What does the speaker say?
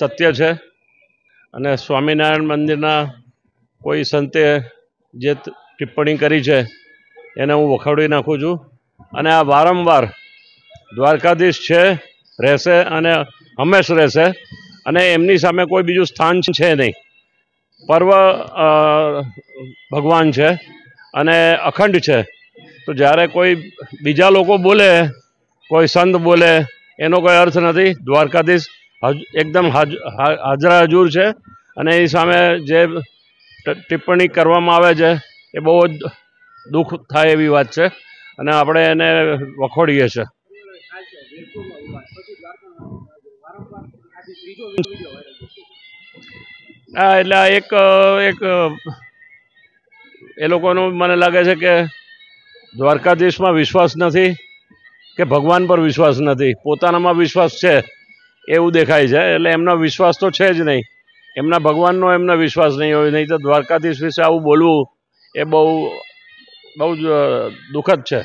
સત્ય છે અને સ્વામિનારાયણ મંદિરના કોઈ સંતે જે ટિપ્પણી કરી છે એને હું વખોડી નાખું છું અને આ વારંવાર દ્વારકાધીશ છે, રહેશે અને હંમેશ રહેશે અને એમની સામે કોઈ બીજું સ્થાન છે નહીં. પર્વ ભગવાન છે અને અખંડ છે. તો જ્યારે કોઈ બીજા લોકો બોલે, કોઈ સંત બોલે, એનો કોઈ અર્થ નથી. દ્વારકાધીશ એકદમ હાજરા હજુર છે અને એ સામે જે ટિપ્પણી કરવામાં આવે છે એ બહુ જ દુઃખ થાય એવી વાત છે અને આપણે એને વખોડીએ છીએ. હા, એટલે એક એ લોકોનું મને લાગે છે કે દ્વારકાધીશમાં વિશ્વાસ નથી કે ભગવાન પર વિશ્વાસ નથી, પોતાનામાં વિશ્વાસ છે એવું દેખાય છે. એટલે એમનો વિશ્વાસ તો છે જ નહીં, એમના ભગવાનનો એમનો વિશ્વાસ નહીં હોય. નહીં તો દ્વારકાધીશ વિશે આવું બોલવું એ બહુ જ દુઃખદ છે.